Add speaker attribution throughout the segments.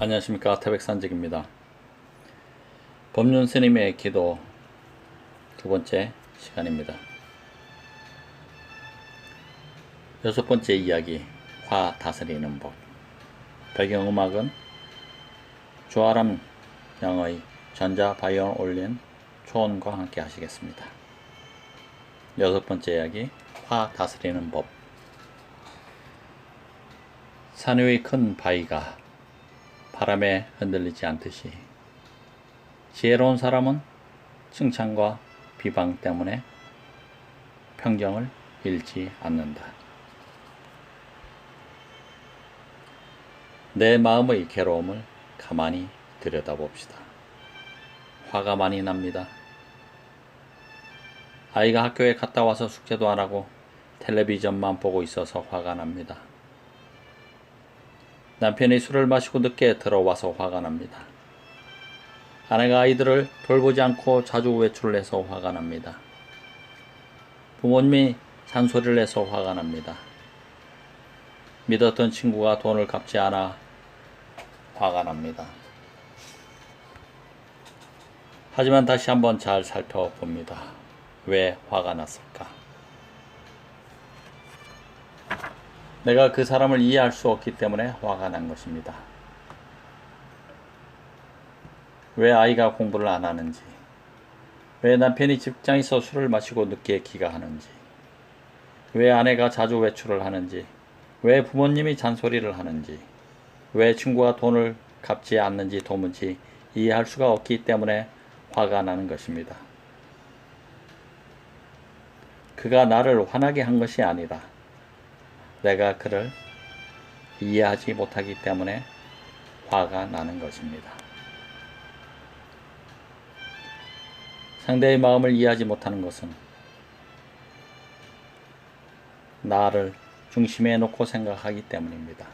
Speaker 1: 안녕하십니까. 태백산직입니다. 법륜 스님의 기도 두 번째 시간입니다. 여섯 번째 이야기, 화 다스리는 법. 배경음악은 조아람 양의 전자 바이올 올린 초원과 함께 하시겠습니다. 여섯 번째 이야기, 화 다스리는 법. 산 위의 큰 바위가 바람에 흔들리지 않듯이 지혜로운 사람은 칭찬과 비방 때문에 평정을 잃지 않는다. 내 마음의 괴로움을 가만히 들여다봅시다. 화가 많이 납니다. 아이가 학교에 갔다 와서 숙제도 안 하고 텔레비전만 보고 있어서 화가 납니다. 남편이 술을 마시고 늦게 들어와서 화가 납니다. 아내가 아이들을 돌보지 않고 자주 외출을 해서 화가 납니다. 부모님이 잔소리를 해서 화가 납니다. 믿었던 친구가 돈을 갚지 않아 화가 납니다. 하지만 다시 한번 잘 살펴봅니다. 왜 화가 났을까? 내가 그 사람을 이해할 수 없기 때문에 화가 난 것입니다. 왜 아이가 공부를 안 하는지, 왜 남편이 직장에서 술을 마시고 늦게 귀가하는지, 왜 아내가 자주 외출을 하는지, 왜 부모님이 잔소리를 하는지, 왜 친구가 돈을 갚지 않는지 도무지 이해할 수가 없기 때문에 화가 나는 것입니다. 그가 나를 화나게 한 것이 아니라 내가 그를 이해하지 못하기 때문에 화가 나는 것입니다. 상대의 마음을 이해하지 못하는 것은 나를 중심에 놓고 생각하기 때문입니다.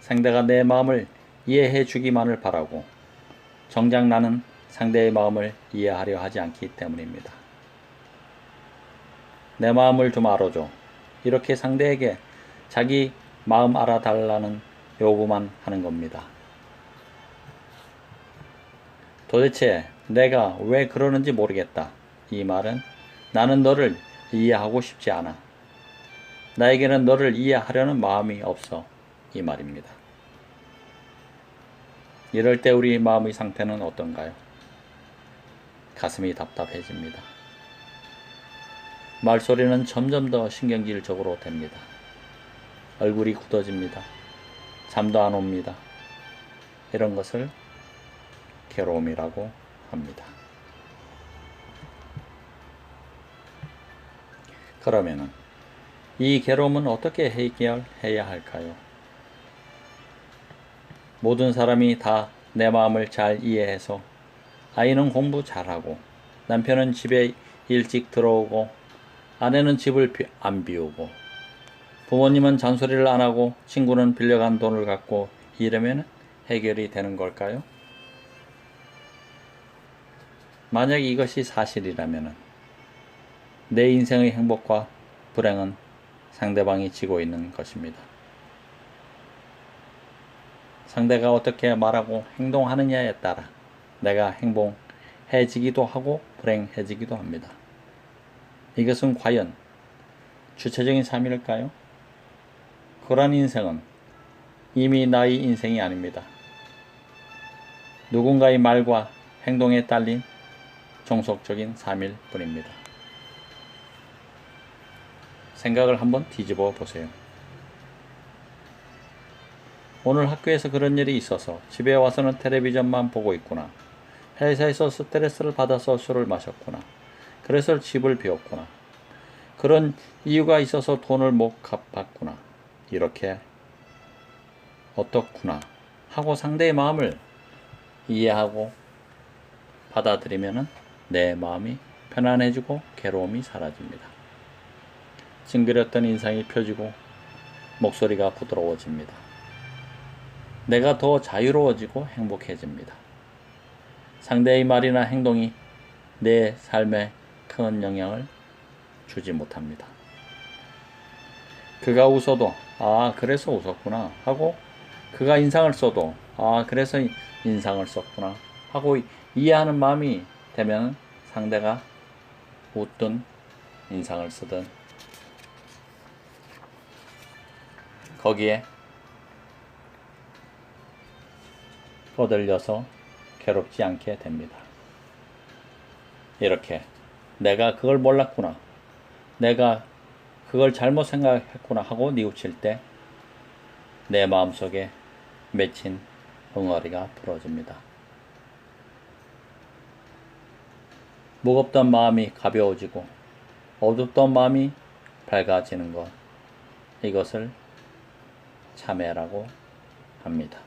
Speaker 1: 상대가 내 마음을 이해해 주기만을 바라고 정작 나는 상대의 마음을 이해하려 하지 않기 때문입니다. 내 마음을 좀 알아줘. 이렇게 상대에게 자기 마음 알아달라는 요구만 하는 겁니다. 도대체 내가 왜 그러는지 모르겠다. 이 말은 나는 너를 이해하고 싶지 않아. 나에게는 너를 이해하려는 마음이 없어. 이 말입니다. 이럴 때 우리 마음의 상태는 어떤가요? 가슴이 답답해집니다. 말소리는 점점 더 신경질적으로 됩니다. 얼굴이 굳어집니다. 잠도 안 옵니다. 이런 것을 괴로움이라고 합니다. 그러면은 이 괴로움은 어떻게 해결해야 할까요? 모든 사람이 다 내 마음을 잘 이해해서 아이는 공부 잘하고 남편은 집에 일찍 들어오고 아내는 집을 안 비우고 부모님은 잔소리를 안 하고 친구는 빌려간 돈을 갖고 이러면 해결이 되는 걸까요? 만약 이것이 사실이라면 내 인생의 행복과 불행은 상대방이 지고 있는 것입니다. 상대가 어떻게 말하고 행동하느냐에 따라 내가 행복해지기도 하고 불행해지기도 합니다. 이것은 과연 주체적인 삶일까요? 그런 인생은 이미 나의 인생이 아닙니다. 누군가의 말과 행동에 딸린 종속적인 삶일 뿐입니다. 생각을 한번 뒤집어 보세요. 오늘 학교에서 그런 일이 있어서 집에 와서는 텔레비전만 보고 있구나. 회사에서 스트레스를 받아서 술을 마셨구나. 그래서 집을 비웠구나. 그런 이유가 있어서 돈을 못 갚았구나. 이렇게 어떻구나 하고 상대의 마음을 이해하고 받아들이면 내 마음이 편안해지고 괴로움이 사라집니다. 찡그렸던 인상이 펴지고 목소리가 부드러워집니다. 내가 더 자유로워지고 행복해집니다. 상대의 말이나 행동이 내 삶에 큰 영향을 주지 못합니다. 그가 웃어도 아 그래서 웃었구나 하고 그가 인상을 써도 그래서 인상을 썼구나 하고 이해하는 마음이 되면 상대가 웃든 인상을 쓰든 거기에 떠들려서 괴롭지 않게 됩니다. 이렇게 내가 그걸 몰랐구나, 내가 그걸 잘못 생각했구나 하고 뉘우칠 때 내 마음속에 맺힌 엉어리가 풀어집니다. 무겁던 마음이 가벼워지고 어둡던 마음이 밝아지는 것, 이것을 참회라고 합니다.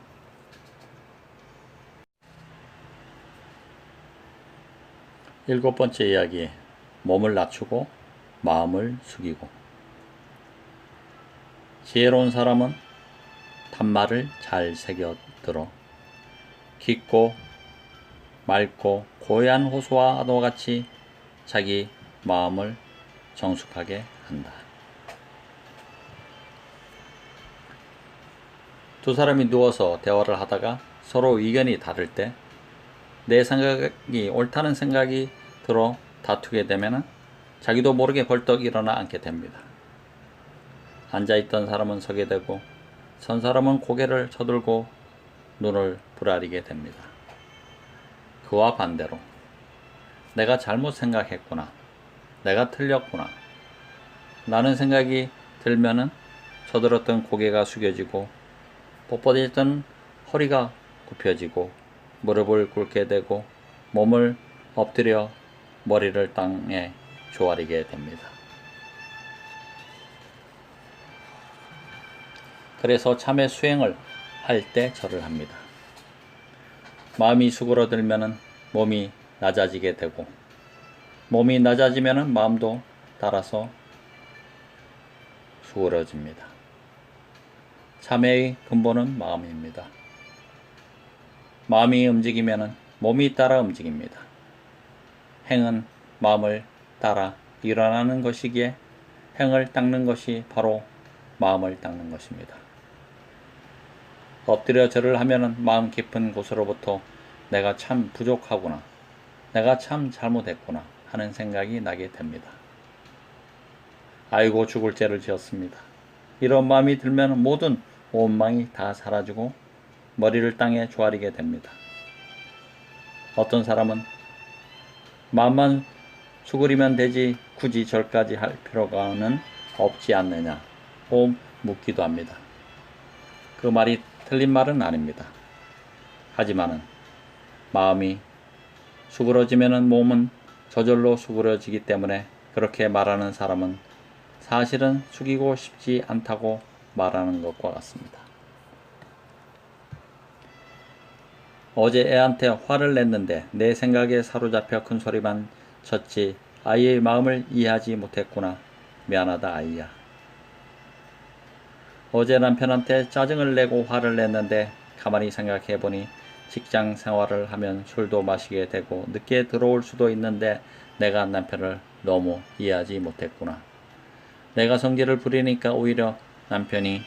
Speaker 1: 일곱 번째 이야기, 몸을 낮추고 마음을 숙이고. 지혜로운 사람은 단말을 잘 새겨들어 깊고 맑고 고요한 호수와 아도와 같이 자기 마음을 정숙하게 한다. 두 사람이 누워서 대화를 하다가 서로 의견이 다를 때 내 생각이 옳다는 생각이 들어 다투게 되면 자기도 모르게 벌떡 일어나 앉게 됩니다. 앉아있던 사람은 서게 되고 선 사람은 고개를 쳐들고 눈을 부라리게 됩니다. 그와 반대로 내가 잘못 생각했구나, 내가 틀렸구나 라는 생각이 들면은 쳐들었던 고개가 숙여지고 뻣뻣했던 허리가 굽혀지고 무릎을 꿇게 되고 몸을 엎드려 머리를 땅에 조아리게 됩니다. 그래서 참회 수행을 할 때 절을 합니다. 마음이 수그러들면은 몸이 낮아지게 되고 몸이 낮아지면은 마음도 따라서 수그러집니다. 참회의 근본은 마음입니다. 마음이 움직이면은 몸이 따라 움직입니다. 행은 마음을 따라 일어나는 것이기에 행을 닦는 것이 바로 마음을 닦는 것입니다. 엎드려 절을 하면은 마음 깊은 곳으로부터 내가 참 부족하구나, 내가 참 잘못했구나 하는 생각이 나게 됩니다. 아이고 죽을 죄를 지었습니다. 이런 마음이 들면 모든 원망이 다 사라지고 머리를 땅에 조아리게 됩니다. 어떤 사람은 마음만 수그리면 되지 굳이 절까지 할 필요가는 없지 않느냐고 묻기도 합니다. 그 말이 틀린 말은 아닙니다. 하지만은 마음이 수그러지면은 몸은 저절로 수그러지기 때문에 그렇게 말하는 사람은 사실은 숙이고 싶지 않다고 말하는 것과 같습니다. 어제 애한테 화를 냈는데 내 생각에 사로잡혀 큰소리만 쳤지 아이의 마음을 이해하지 못했구나. 미안하다 아이야. 어제 남편한테 짜증을 내고 화를 냈는데 가만히 생각해보니 직장 생활을 하면 술도 마시게 되고 늦게 들어올 수도 있는데 내가 남편을 너무 이해하지 못했구나. 내가 성질을 부리니까 오히려 남편이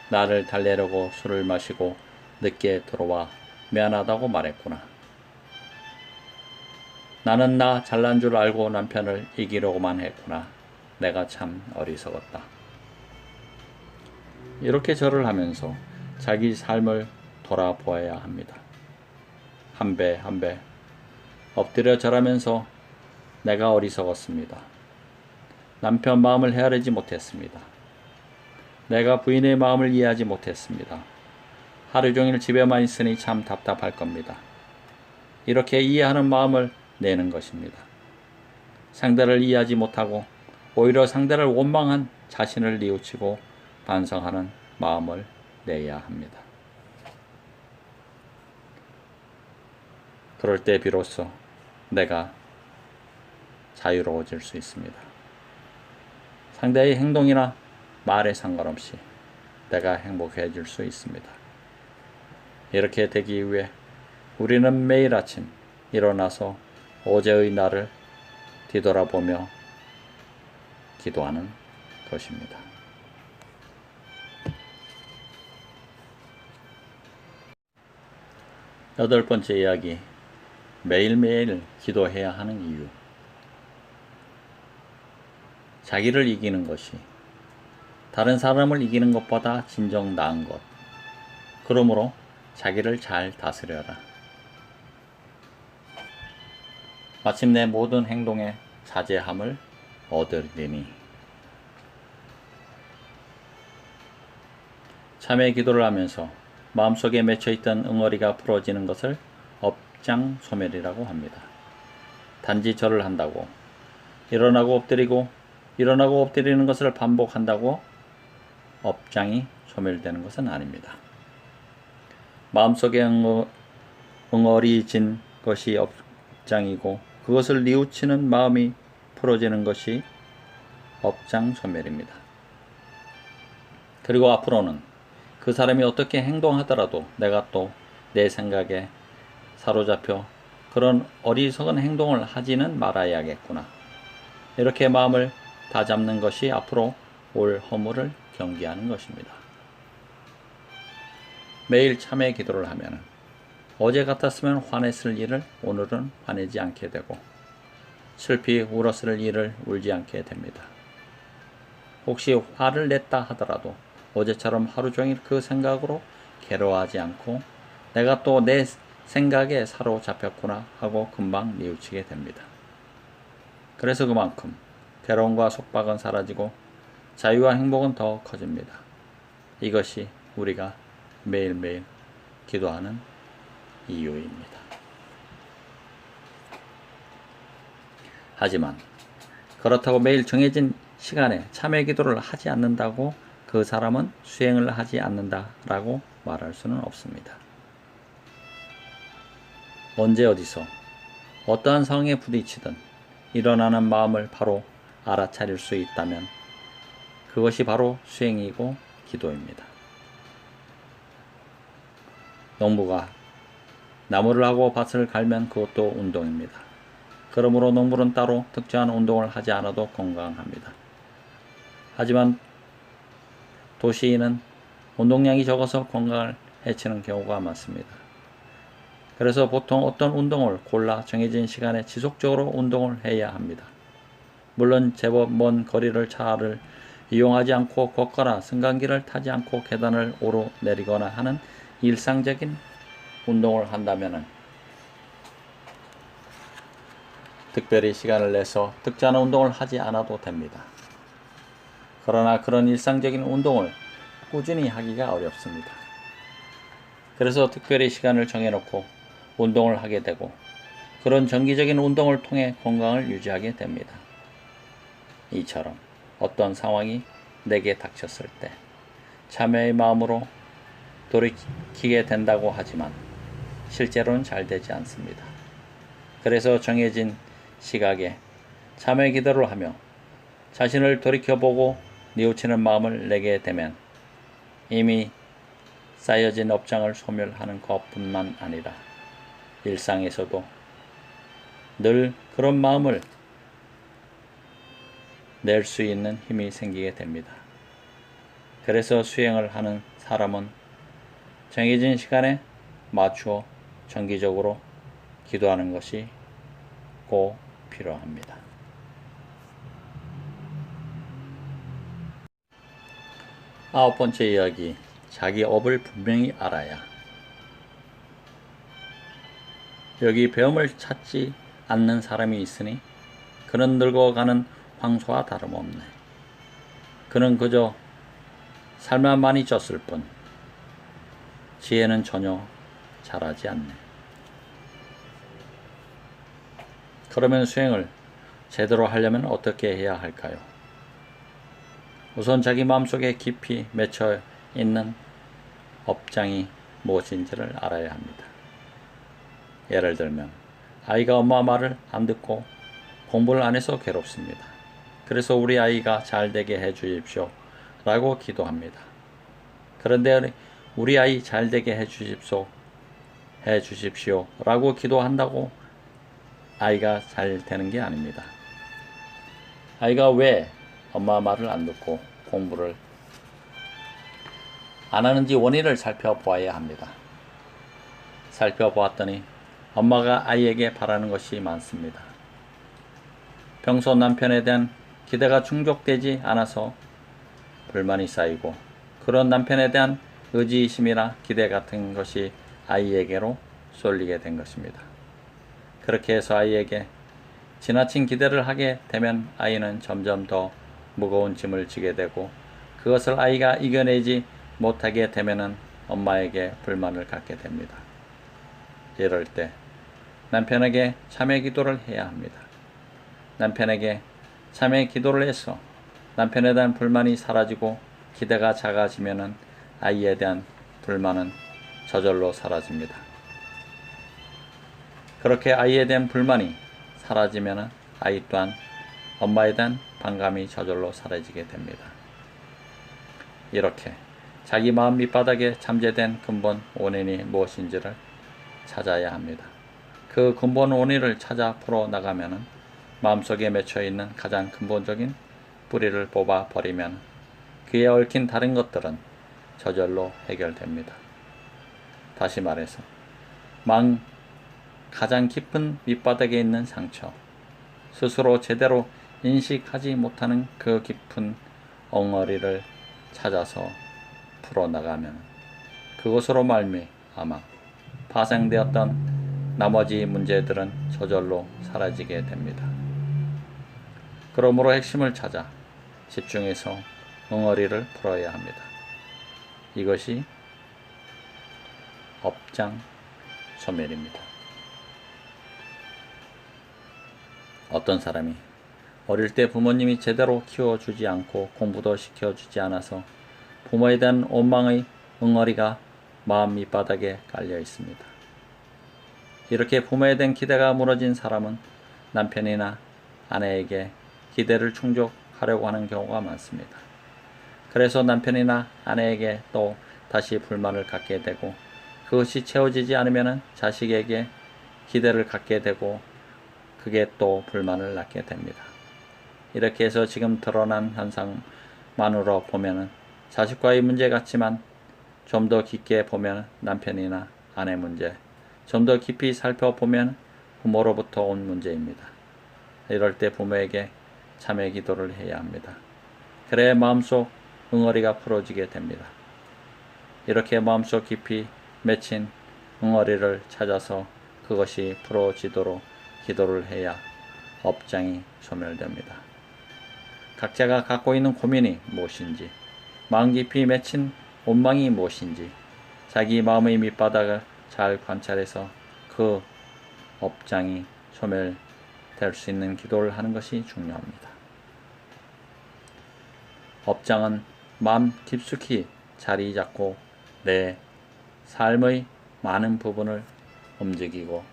Speaker 1: 나를 달래려고 술을 마시고 늦게 들어와 미안하다고 말했구나. 나는 나 잘난 줄 알고 남편을 이기려고만 했구나. 내가 참 어리석었다. 이렇게 절을 하면서 자기 삶을 돌아보아야 합니다. 한 배 한 배 엎드려 절하면서 내가 어리석었습니다. 남편 마음을 헤아리지 못했습니다. 내가 부인의 마음을 이해하지 못했습니다. 하루 종일 집에만 있으니 참 답답할 겁니다. 이렇게 이해하는 마음을 내는 것입니다. 상대를 이해하지 못하고 오히려 상대를 원망한 자신을 뉘우치고 반성하는 마음을 내야 합니다. 그럴 때 비로소 내가 자유로워질 수 있습니다. 상대의 행동이나 말에 상관없이 내가 행복해질 수 있습니다. 이렇게 되기 위해 우리는 매일 아침 일어나서 어제의 날을 뒤돌아보며 기도하는 것입니다. 8번째 이야기, 매일매일 기도해야 하는 이유. 자기를 이기는 것이 다른 사람을 이기는 것보다 진정 나은 것. 그러므로 자기를 잘 다스려라. 마침내 모든 행동에 자제함을 얻으리니. 참회 기도를 하면서 마음속에 맺혀있던 응어리가 풀어지는 것을 업장소멸이라고 합니다. 단지 절을 한다고 일어나고 엎드리는 것을 반복한다고 업장이 소멸되는 것은 아닙니다. 마음속에 응어리진 것이 업장이고 그것을 뉘우치는 마음이 풀어지는 것이 업장소멸입니다. 그리고 앞으로는 그 사람이 어떻게 행동하더라도 내가 또 내 생각에 사로잡혀 그런 어리석은 행동을 하지는 말아야겠구나. 이렇게 마음을 다잡는 것이 앞으로 올 허물을 경계하는 것입니다. 매일 참회 기도를 하면 어제 같았으면 화냈을 일을 오늘은 화내지 않게 되고 슬피 울었을 일을 울지 않게 됩니다. 혹시 화를 냈다 하더라도 어제처럼 하루 종일 그 생각으로 괴로워하지 않고 내가 또 내 생각에 사로잡혔구나 하고 금방 뉘우치게 됩니다. 그래서 그만큼 괴로움과 속박은 사라지고 자유와 행복은 더 커집니다. 이것이 우리가 매일매일 기도하는 이유입니다. 하지만 그렇다고 매일 정해진 시간에 참회 기도를 하지 않는다고 그 사람은 수행을 하지 않는다라고 말할 수는 없습니다. 언제 어디서 어떠한 상황에 부딪히든 일어나는 마음을 바로 알아차릴 수 있다면 그것이 바로 수행이고 기도입니다. 농부가 나무를 하고 밭을 갈면 그것도 운동입니다. 그러므로 농부는 따로 특정한 운동을 하지 않아도 건강합니다. 하지만 도시인은 운동량이 적어서 건강을 해치는 경우가 많습니다. 그래서 보통 어떤 운동을 골라 정해진 시간에 지속적으로 운동을 해야 합니다. 물론 제법 먼 거리를 차를 이용하지 않고 걷거나 승강기를 타지 않고 계단을 오르내리거나 하는 일상적인 운동을 한다면 특별히 시간을 내서 특정한 운동을 하지 않아도 됩니다. 그러나 그런 일상적인 운동을 꾸준히 하기가 어렵습니다. 그래서 특별히 시간을 정해놓고 운동을 하게 되고 그런 정기적인 운동을 통해 건강을 유지하게 됩니다. 이처럼 어떤 상황이 내게 닥쳤을 때 참회의 마음으로 돌이키게 된다고 하지만 실제로는 잘 되지 않습니다. 그래서 정해진 시각에 참회 기도를 하며 자신을 돌이켜보고 뉘우치는 마음을 내게 되면 이미 쌓여진 업장을 소멸하는 것뿐만 아니라 일상에서도 늘 그런 마음을 낼 수 있는 힘이 생기게 됩니다. 그래서 수행을 하는 사람은 정해진 시간에 맞추어 정기적으로 기도하는 것이 꼭 필요합니다. 9번째 이야기, 자기 업을 분명히 알아야. 여기 배움을 찾지 않는 사람이 있으니 그는 늙어가는 황소와 다름없네. 그는 그저 살만 많이 쪘을 뿐 지혜는 전혀 자라지 않네. 그러면 수행을 제대로 하려면 어떻게 해야 할까요? 우선 자기 마음속에 깊이 맺혀 있는 업장이 무엇인지를 알아야 합니다. 예를 들면 아이가 엄마 말을 안 듣고 공부를 안 해서 괴롭습니다. 그래서 우리 아이가 잘 되게 해 주십시오 라고 기도합니다. 그런데 우리 아이 잘 되게 해 주십시오 라고 기도한다고 아이가 잘 되는 게 아닙니다. 아이가 왜 엄마 말을 안 듣고 공부를 안 하는지 원인을 살펴보아야 합니다. 살펴보았더니 엄마가 아이에게 바라는 것이 많습니다. 평소 남편에 대한 기대가 충족되지 않아서 불만이 쌓이고 그런 남편에 대한 의지심이나 기대 같은 것이 아이에게로 쏠리게 된 것입니다. 그렇게 해서 아이에게 지나친 기대를 하게 되면 아이는 점점 더 무거운 짐을 지게 되고 그것을 아이가 이겨내지 못하게 되면 엄마에게 불만을 갖게 됩니다. 이럴 때 남편에게 참회 기도를 해야 합니다. 남편에게 참회 기도를 해서 남편에 대한 불만이 사라지고 기대가 작아지면 아이에 대한 불만은 저절로 사라집니다. 그렇게 아이에 대한 불만이 사라지면 아이 또한 엄마에 대한 반감이 저절로 사라지게 됩니다. 이렇게 자기 마음 밑바닥에 잠재된 근본 원인이 무엇인지를 찾아야 합니다. 그 근본 원인을 찾아 풀어나가면 마음속에 맺혀있는 가장 근본적인 뿌리를 뽑아 버리면 그에 얽힌 다른 것들은 저절로 해결됩니다. 다시 말해서 가장 깊은 밑바닥에 있는 상처, 스스로 제대로 인식하지 못하는 그 깊은 엉어리를 찾아서 풀어나가면 그것으로 말미암아 파생되었던 나머지 문제들은 저절로 사라지게 됩니다. 그러므로 핵심을 찾아 집중해서 엉어리를 풀어야 합니다. 이것이 업장 소멸입니다. 어떤 사람이 어릴 때 부모님이 제대로 키워주지 않고 공부도 시켜주지 않아서 부모에 대한 원망의 엉어리가 마음 밑바닥에 깔려 있습니다. 이렇게 부모에 대한 기대가 무너진 사람은 남편이나 아내에게 기대를 충족하려고 하는 경우가 많습니다. 그래서 남편이나 아내에게 또 다시 불만을 갖게 되고 그것이 채워지지 않으면 자식에게 기대를 갖게 되고 그게 또 불만을 낳게 됩니다. 이렇게 해서 지금 드러난 현상만으로 보면 자식과의 문제 같지만 좀 더 깊게 보면 남편이나 아내 문제, 좀 더 깊이 살펴보면 부모로부터 온 문제입니다. 이럴 때 부모에게 참회 기도를 해야 합니다. 그래야 마음속 엉어리가 풀어지게 됩니다. 이렇게 마음속 깊이 맺힌 엉어리를 찾아서 그것이 풀어지도록 기도를 해야 업장이 소멸됩니다. 각자가 갖고 있는 고민이 무엇인지, 마음 깊이 맺힌 원망이 무엇인지 자기 마음의 밑바닥을 잘 관찰해서 그 업장이 소멸될 수 있는 기도를 하는 것이 중요합니다. 업장은 마음 깊숙이 자리 잡고 내 삶의 많은 부분을 움직이고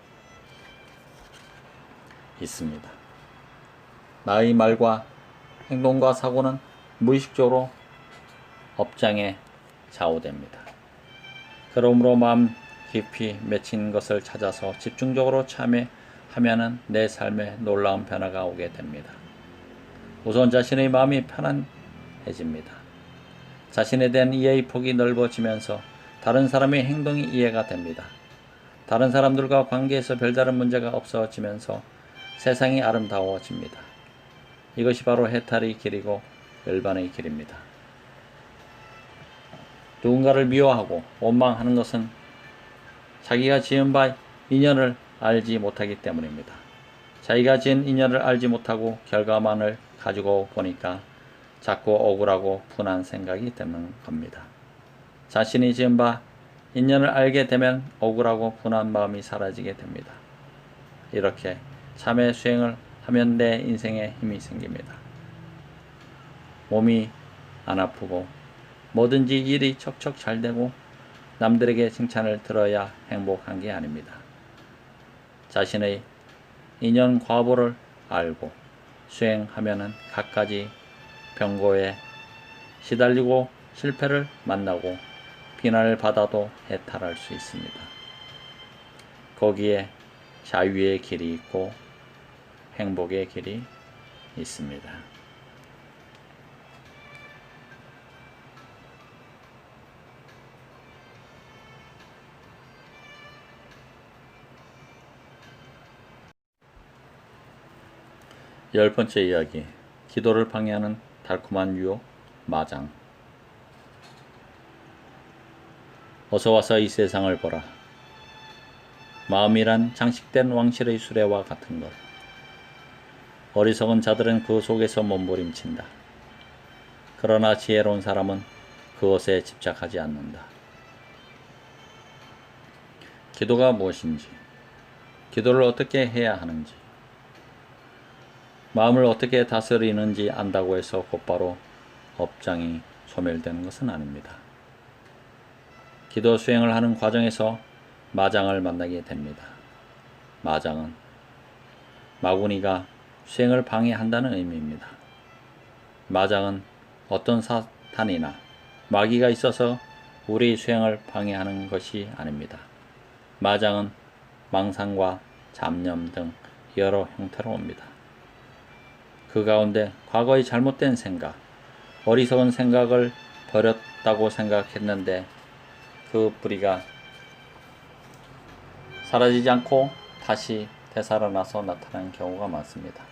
Speaker 1: 있습니다. 나의 말과 행동과 사고는 무의식적으로 업장에 좌우됩니다. 그러므로 마음 깊이 맺힌 것을 찾아서 집중적으로 참회하면 내 삶에 놀라운 변화가 오게 됩니다. 우선 자신의 마음이 편안해집니다. 자신에 대한 이해의 폭이 넓어지면서 다른 사람의 행동이 이해가 됩니다. 다른 사람들과 관계에서 별다른 문제가 없어지면서 세상이 아름다워집니다. 이것이 바로 해탈의 길이고 열반의 길입니다. 누군가를 미워하고 원망하는 것은 자기가 지은 바 인연을 알지 못하기 때문입니다. 자기가 지은 인연을 알지 못하고 결과만을 가지고 보니까 자꾸 억울하고 분한 생각이 드는 겁니다. 자신이 지은 바 인연을 알게 되면 억울하고 분한 마음이 사라지게 됩니다. 이렇게 참회 수행을 하면 내 인생에 힘이 생깁니다. 몸이 안 아프고 뭐든지 일이 척척 잘 되고 남들에게 칭찬을 들어야 행복한 게 아닙니다. 자신의 인연 과보를 알고 수행하면은 갖가지 병고에 시달리고 실패를 만나고 비난을 받아도 해탈할 수 있습니다. 거기에 자유의 길이 있고 행복의 길이 있습니다. 10번째 이야기. 기도를 방해하는 달콤한 유혹, 마장. 어서 와서 이 세상을 보라. 마음이란 장식된 왕실의 수레와 같은 것. 어리석은 자들은 그 속에서 몸부림친다. 그러나 지혜로운 사람은 그것에 집착하지 않는다. 기도가 무엇인지, 기도를 어떻게 해야 하는지, 마음을 어떻게 다스리는지 안다고 해서 곧바로 업장이 소멸되는 것은 아닙니다. 기도 수행을 하는 과정에서 마장을 만나게 됩니다. 마장은 마구니가 수행을 방해한다는 의미입니다. 마장은 어떤 사탄이나 마귀가 있어서 우리 수행을 방해하는 것이 아닙니다. 마장은 망상과 잡념 등 여러 형태로 옵니다. 그 가운데 과거의 잘못된 생각, 어리석은 생각을 버렸다고 생각했는데 그 뿌리가 사라지지 않고 다시 되살아나서 나타나는 경우가 많습니다.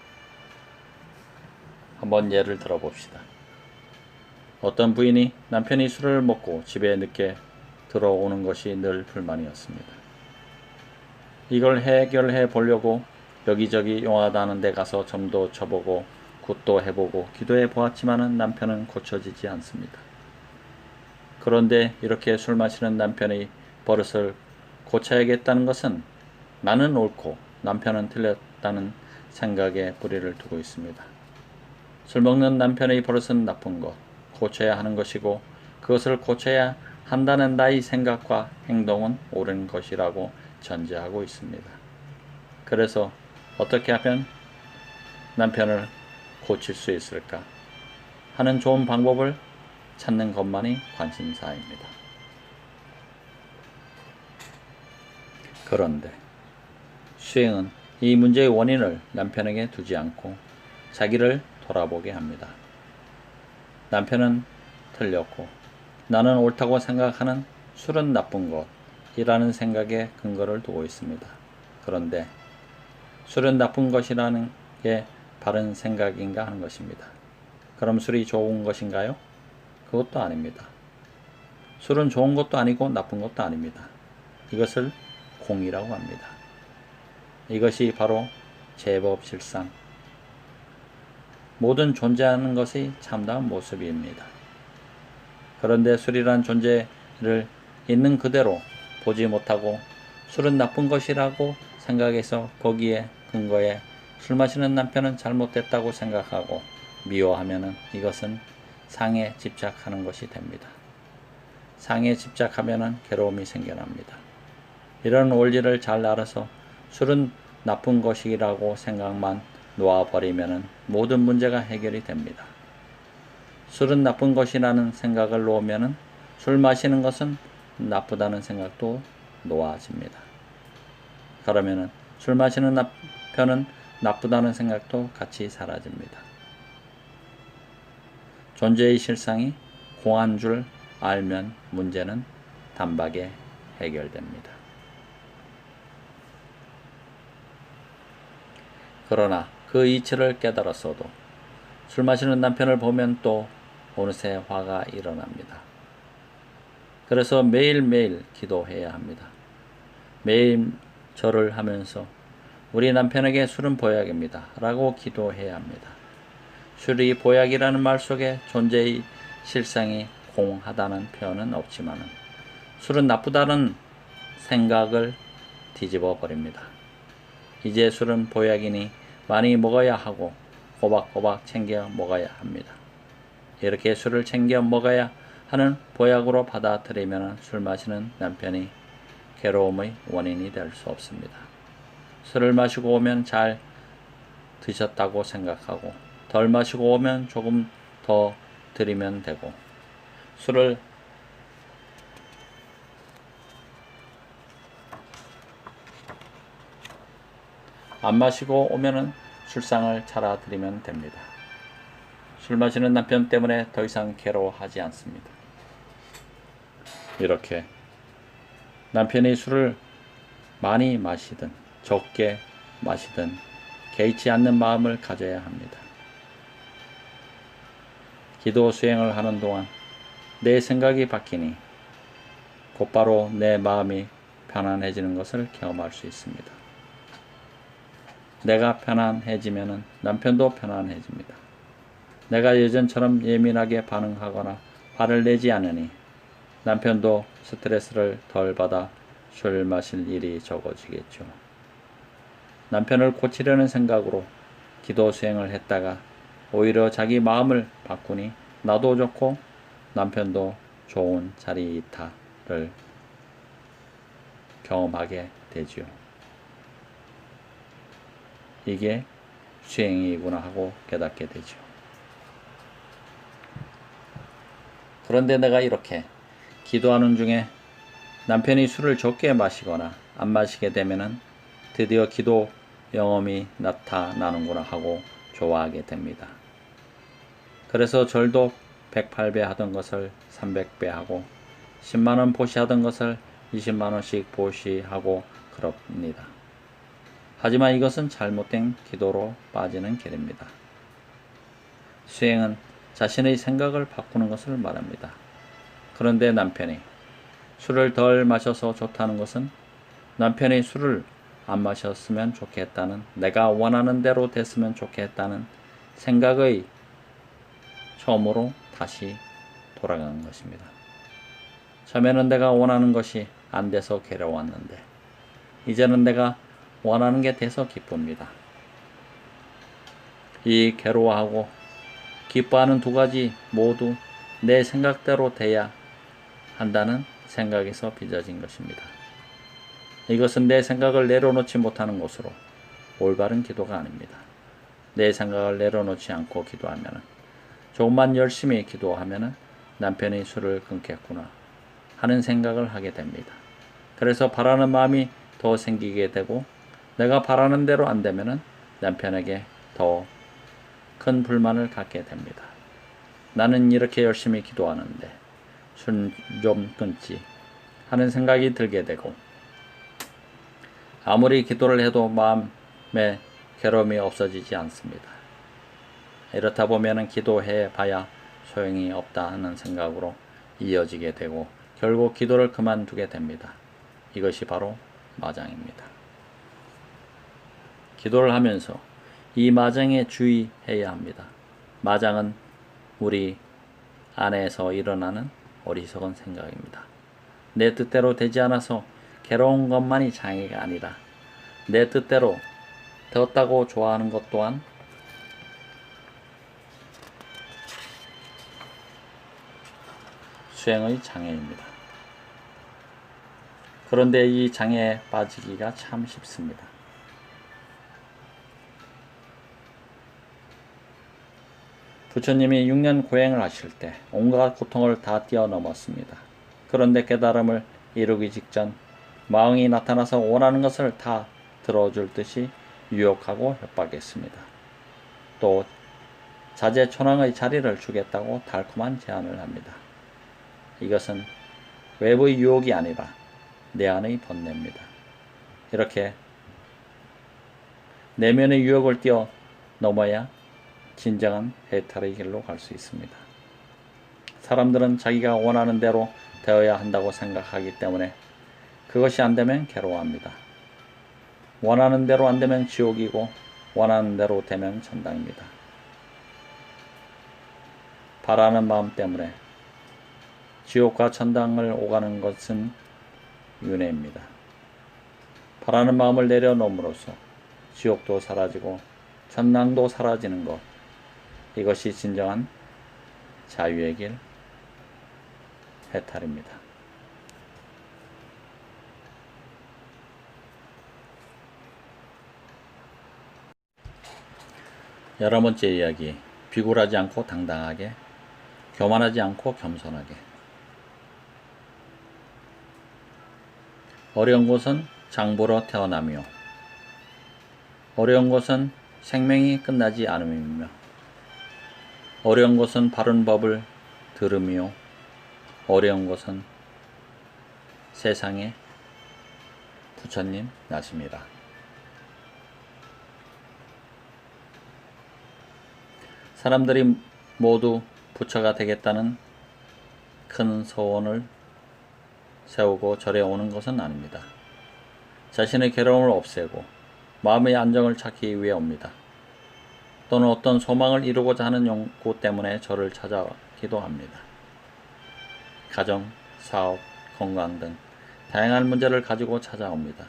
Speaker 1: 한번 예를 들어봅시다. 어떤 부인이 남편이 술을 먹고 집에 늦게 들어오는 것이 늘 불만이었습니다. 이걸 해결해 보려고 여기저기 용하다는 데 가서 점도 쳐보고 굿도 해보고 기도해 보았지만 남편은 고쳐지지 않습니다. 그런데 이렇게 술 마시는 남편의 버릇을 고쳐야겠다는 것은 나는 옳고 남편은 틀렸다는 생각에 뿌리를 두고 있습니다. 술 먹는 남편의 버릇은 나쁜 것, 고쳐야 하는 것이고 그것을 고쳐야 한다는 나의 생각과 행동은 옳은 것이라고 전제하고 있습니다. 그래서 어떻게 하면 남편을 고칠 수 있을까 하는 좋은 방법을 찾는 것만이 관심사입니다. 그런데 수행은 이 문제의 원인을 남편에게 두지 않고 자기를 돌아보게 합니다. 남편은 틀렸고 나는 옳다고 생각하는 술은 나쁜 것이라는 생각에 근거를 두고 있습니다. 그런데 술은 나쁜 것이라는 게 바른 생각인가 하는 것입니다. 그럼 술이 좋은 것인가요? 그것도 아닙니다. 술은 좋은 것도 아니고 나쁜 것도 아닙니다. 이것을 공이라고 합니다. 이것이 바로 제법실상, 모든 존재하는 것이 참다운 모습입니다. 그런데 술이란 존재를 있는 그대로 보지 못하고 술은 나쁜 것이라고 생각해서 거기에 근거해 술 마시는 남편은 잘못됐다고 생각하고 미워하면 이것은 상에 집착하는 것이 됩니다. 상에 집착하면 괴로움이 생겨납니다. 이런 원리를 잘 알아서 술은 나쁜 것이라고 생각만 놓아버리면 모든 문제가 해결이 됩니다. 술은 나쁜 것이라는 생각을 놓으면 술 마시는 것은 나쁘다는 생각도 놓아집니다. 그러면 술 마시는 남편은 나쁘다는 생각도 같이 사라집니다. 존재의 실상이 공한 줄 알면 문제는 단박에 해결됩니다. 그러나 그 이치를 깨달았어도 술 마시는 남편을 보면 또 어느새 화가 일어납니다. 그래서 매일매일 기도해야 합니다. 매일 절을 하면서 우리 남편에게 술은 보약입니다 라고 기도해야 합니다. 술이 보약이라는 말 속에 존재의 실상이 공하다는 표현은 없지만 술은 나쁘다는 생각을 뒤집어 버립니다. 이제 술은 보약이니 많이 먹어야 하고 꼬박꼬박 챙겨 먹어야 합니다. 이렇게 술을 챙겨 먹어야 하는 보약으로 받아들이면 술 마시는 남편이 괴로움의 원인이 될 수 없습니다. 술을 마시고 오면 잘 드셨다고 생각하고 덜 마시고 오면 조금 더 드리면 되고 술을 안 마시고 오면은 술상을 차려드리면 됩니다. 술 마시는 남편 때문에 더 이상 괴로워하지 않습니다. 이렇게 남편이 술을 많이 마시든 적게 마시든 개의치 않는 마음을 가져야 합니다. 기도 수행을 하는 동안 내 생각이 바뀌니 곧바로 내 마음이 편안해지는 것을 경험할 수 있습니다. 내가 편안해지면 남편도 편안해집니다. 내가 예전처럼 예민하게 반응하거나 화를 내지 않으니 남편도 스트레스를 덜 받아 술 마실 일이 적어지겠죠. 남편을 고치려는 생각으로 기도 수행을 했다가 오히려 자기 마음을 바꾸니 나도 좋고 남편도 좋은 자리이타를 경험하게 되지요. 이게 수행이구나 하고 깨닫게 되죠. 그런데 내가 이렇게 기도하는 중에 남편이 술을 적게 마시거나 안 마시게 되면은 드디어 기도 영험이 나타나는구나 하고 좋아하게 됩니다. 그래서 절도 108배 하던 것을 300배 하고 10만원 보시하던 것을 20만원씩 보시하고 그럽니다. 하지만 이것은 잘못된 기도로 빠지는 길입니다. 수행은 자신의 생각을 바꾸는 것을 말합니다. 그런데 남편이 술을 덜 마셔서 좋다는 것은 남편이 술을 안 마셨으면 좋겠다는, 내가 원하는 대로 됐으면 좋겠다는 생각의 처음으로 다시 돌아간 것입니다. 처음에는 내가 원하는 것이 안 돼서 괴로웠는데 이제는 내가 원하는 게 돼서 기쁩니다. 이 괴로워하고 기뻐하는 두 가지 모두 내 생각대로 돼야 한다는 생각에서 빚어진 것입니다. 이것은 내 생각을 내려놓지 못하는 것으로 올바른 기도가 아닙니다. 내 생각을 내려놓지 않고 기도하면 조금만 열심히 기도하면 남편이 술을 끊겠구나 하는 생각을 하게 됩니다. 그래서 바라는 마음이 더 생기게 되고 내가 바라는 대로 안 되면 남편에게 더 큰 불만을 갖게 됩니다. 나는 이렇게 열심히 기도하는데 술 좀 끊지 하는 생각이 들게 되고 아무리 기도를 해도 마음에 괴로움이 없어지지 않습니다. 이렇다 보면 기도해 봐야 소용이 없다 하는 생각으로 이어지게 되고 결국 기도를 그만두게 됩니다. 이것이 바로 마장입니다. 기도를 하면서 이 마장에 주의해야 합니다. 마장은 우리 안에서 일어나는 어리석은 생각입니다. 내 뜻대로 되지 않아서 괴로운 것만이 장애가 아니라 내 뜻대로 되었다고 좋아하는 것 또한 수행의 장애입니다. 그런데 이 장애에 빠지기가 참 쉽습니다. 부처님이 6년 고행을 하실 때 온갖 고통을 다 뛰어넘었습니다. 그런데 깨달음을 이루기 직전 마왕이 나타나서 원하는 것을 다 들어줄 듯이 유혹하고 협박했습니다. 또 자제천왕의 자리를 주겠다고 달콤한 제안을 합니다. 이것은 외부의 유혹이 아니라 내 안의 번뇌입니다. 이렇게 내면의 유혹을 뛰어넘어야 진정한 해탈의 길로 갈 수 있습니다. 사람들은 자기가 원하는 대로 되어야 한다고 생각하기 때문에 그것이 안 되면 괴로워합니다. 원하는 대로 안 되면 지옥이고 원하는 대로 되면 천당입니다. 바라는 마음 때문에 지옥과 천당을 오가는 것은 윤회입니다. 바라는 마음을 내려놓음으로써 지옥도 사라지고 천당도 사라지는 것, 이것이 진정한 자유의 길, 해탈입니다. 열한 번째 이야기, 비굴하지 않고 당당하게, 교만하지 않고 겸손하게. 어려운 것은 장보러 태어나며 어려운 것은 생명이 끝나지 않음이며 어려운 것은 바른 법을 들으며 어려운 것은 세상에 부처님 나십니다. 사람들이 모두 부처가 되겠다는 큰 소원을 세우고 절에 오는 것은 아닙니다. 자신의 괴로움을 없애고 마음의 안정을 찾기 위해 옵니다. 또는 어떤 소망을 이루고자 하는 욕구 때문에 절을 찾아기도 합니다. 가정, 사업, 건강 등 다양한 문제를 가지고 찾아옵니다.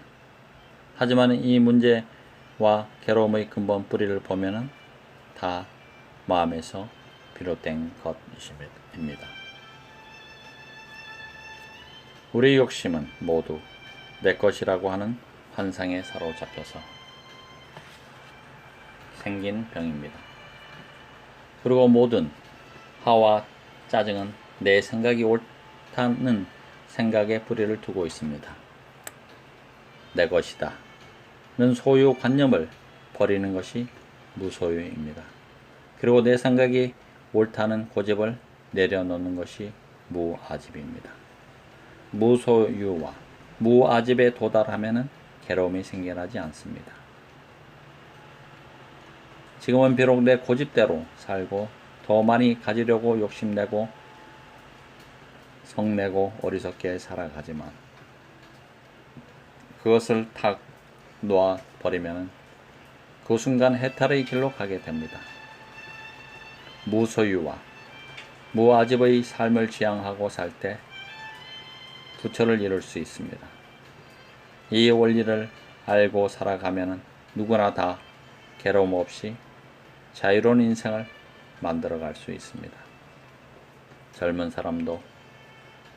Speaker 1: 하지만 이 문제와 괴로움의 근본 뿌리를 보면은 다 마음에서 비롯된 것입니다. 우리 욕심은 모두 내 것이라고 하는 환상에 사로잡혀서 생긴 병입니다. 그리고 모든 화와 짜증은 내 생각이 옳다는 생각에 뿌리를 두고 있습니다. 내 것이다 는 소유관념을 버리는 것이 무소유입니다. 그리고 내 생각이 옳다는 고집을 내려놓는 것이 무아집입니다. 무소유와 무아집에 도달하면 괴로움이 생겨나지 않습니다. 지금은 비록 내 고집대로 살고 더 많이 가지려고 욕심내고 성내고 어리석게 살아가지만 그것을 탁 놓아버리면 그 순간 해탈의 길로 가게 됩니다. 무소유와 무아집의 삶을 지향하고 살 때 부처를 이룰 수 있습니다. 이 원리를 알고 살아가면 누구나 다 괴로움 없이 자유로운 인생을 만들어갈 수 있습니다. 젊은 사람도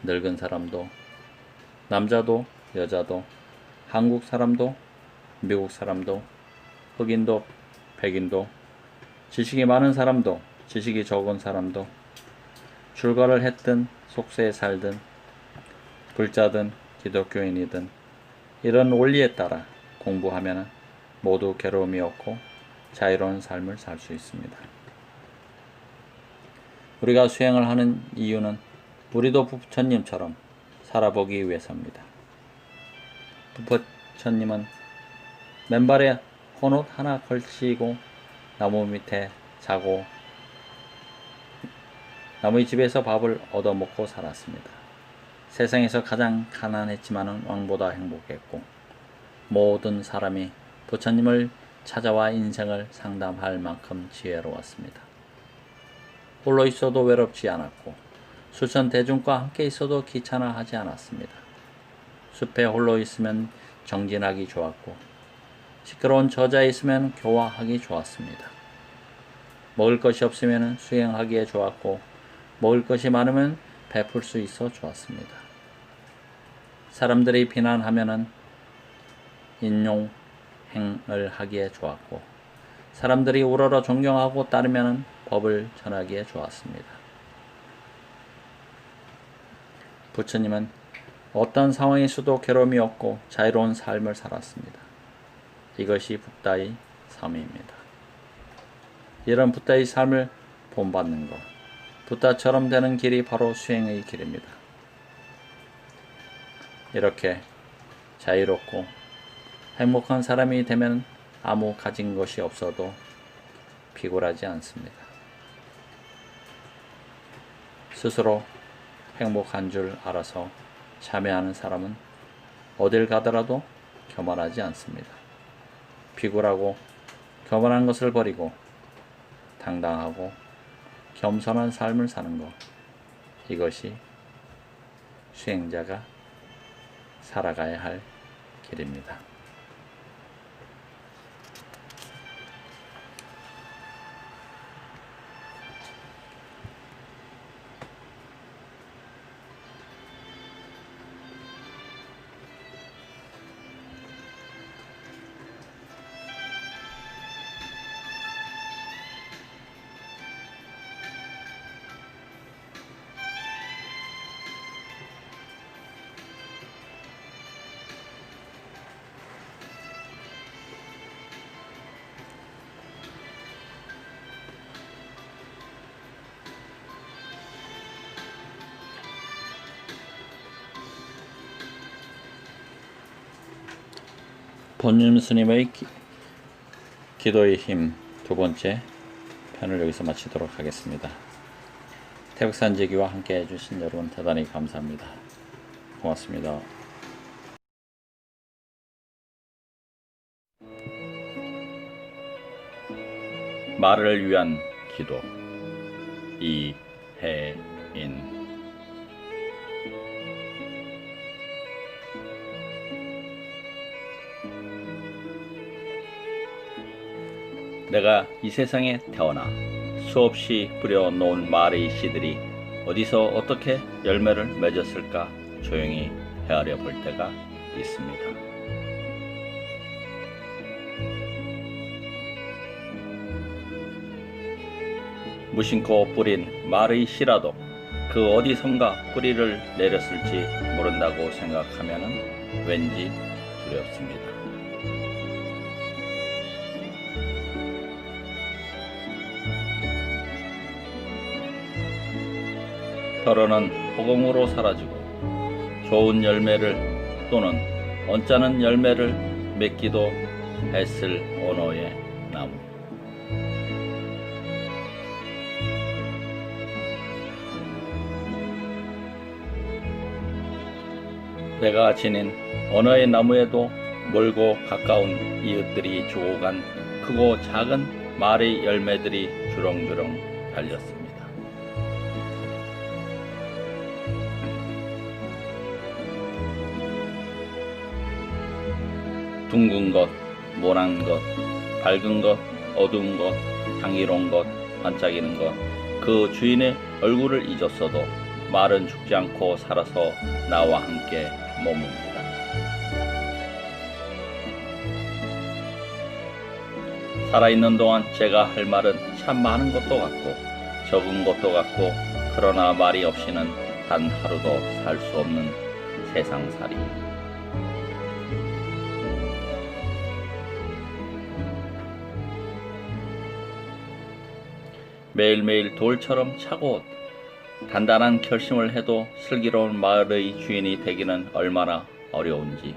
Speaker 1: 늙은 사람도 남자도 여자도 한국 사람도 미국 사람도 흑인도 백인도 지식이 많은 사람도 지식이 적은 사람도 출가를 했든 속세에 살든 불자든 기독교인이든 이런 원리에 따라 공부하면 모두 괴로움이 없고 자유로운 삶을 살 수 있습니다. 우리가 수행을 하는 이유는 우리도 부처님처럼 살아보기 위해서입니다. 부처님은 맨발에 헌옷 하나 걸치고 나무 밑에 자고 남의 집에서 밥을 얻어먹고 살았습니다. 세상에서 가장 가난했지만 왕보다 행복했고 모든 사람이 부처님을 찾아와 인생을 상담할 만큼 지혜로웠습니다. 홀로 있어도 외롭지 않았고 수천 대중과 함께 있어도 귀찮아하지 않았습니다. 숲에 홀로 있으면 정진하기 좋았고 시끄러운 저자에 있으면 교화하기 좋았습니다. 먹을 것이 없으면 수행하기에 좋았고 먹을 것이 많으면 베풀 수 있어 좋았습니다. 사람들이 비난하면은 인용행을 하기에 좋았고 사람들이 우러러 존경하고 따르면은 법을 전하기에 좋았습니다. 부처님은 어떤 상황에서도 괴로움이 없고 자유로운 삶을 살았습니다. 이것이 붓다의 삶입니다. 이런 붓다의 삶을 본받는 것, 붓다처럼 되는 길이 바로 수행의 길입니다. 이렇게 자유롭고 행복한 사람이 되면 아무 가진 것이 없어도 비굴하지 않습니다. 스스로 행복한 줄 알아서 참여하는 사람은 어딜 가더라도 교만하지 않습니다. 비굴하고 교만한 것을 버리고 당당하고 겸손한 삶을 사는 것, 이것이 수행자가 살아가야 할 길입니다. 본님 스님의 기도의 힘 두 번째 편을 여기서 마치도록 하겠습니다. 태백산지기와 함께 해주신 여러분 대단히 감사합니다. 고맙습니다. 말을 위한 기도 이혜인. 내가 이 세상에 태어나 수없이 뿌려놓은 말의 씨들이 어디서 어떻게 열매를 맺었을까 조용히 헤아려 볼 때가 있습니다. 무심코 뿌린 말의 씨라도 그 어디선가 뿌리를 내렸을지 모른다고 생각하면 왠지 두렵습니다. 덜어는 허공으로 사라지고 좋은 열매를 또는 언짢은 열매를 맺기도 했을 언어의 나무. 내가 지닌 언어의 나무에도 멀고 가까운 이웃들이 주고 간 크고 작은 말의 열매들이 주렁주렁 달렸습니다. 둥근 것, 모난 것, 밝은 것, 어두운 것, 향기로운 것, 반짝이는 것, 그 주인의 얼굴을 잊었어도 말은 죽지 않고 살아서 나와 함께 머뭅니다. 살아있는 동안 제가 할 말은 참 많은 것도 같고 적은 것도 같고 그러나 말이 없이는 단 하루도 살 수 없는 세상살이. 매일매일 돌처럼 차고 단단한 결심을 해도 슬기로운 마을의 주인이 되기는 얼마나 어려운지.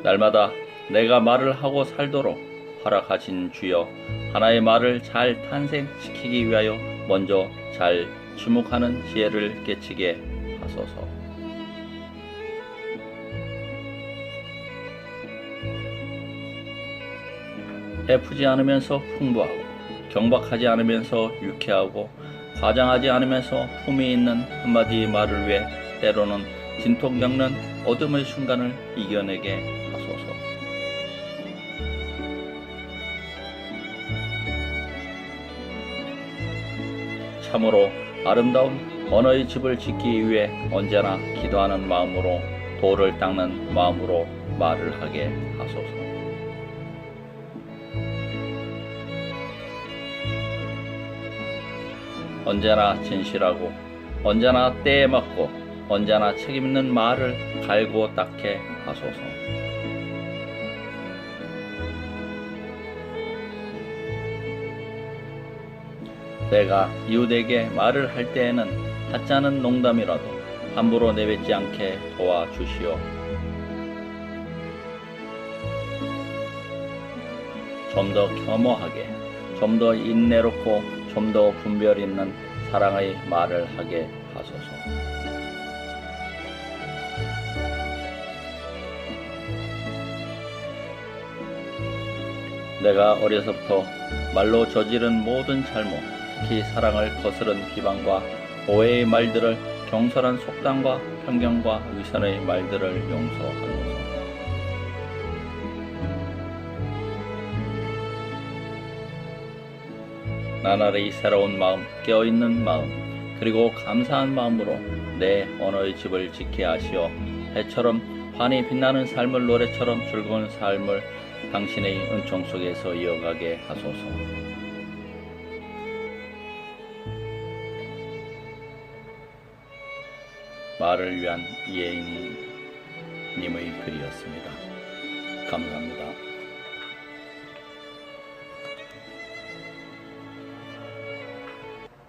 Speaker 1: 날마다 내가 말을 하고 살도록 허락하신 주여, 하나의 말을 잘 탄생시키기 위하여 먼저 잘 주목하는 지혜를 깨치게 하소서. 애프지 않으면서 풍부하고 경박하지 않으면서 유쾌하고 과장하지 않으면서 품위 있는 한마디의 말을 위해 때로는 진통 겪는 어둠의 순간을 이겨내게 하소서. 참으로 아름다운 언어의 집을 짓기 위해 언제나 기도하는 마음으로 돌을 닦는 마음으로 말을 하게 하소서. 언제나 진실하고 언제나 때에 맞고 언제나 책임있는 말을 갈고 닦게 하소서. 내가 이웃에게 말을 할 때에는 하찮은 농담이라도 함부로 내뱉지 않게 도와주시오. 좀 더 겸허하게, 좀 더 인내롭고 좀 더 분별 있는 사랑의 말을 하게 하소서. 내가 어려서부터 말로 저지른 모든 잘못, 특히 사랑을 거스른 비방과 오해의 말들을 경솔한 속담과 편견과 위선의 말들을 용서하소서. 나날의 새로운 마음, 깨어있는 마음, 그리고 감사한 마음으로 내 언어의 집을 지키게 하시어 해처럼 환히 빛나는 삶을 노래처럼 즐거운 삶을 당신의 은총 속에서 이어가게 하소서. 말을 위한 이혜인님의 글이었습니다. 감사합니다.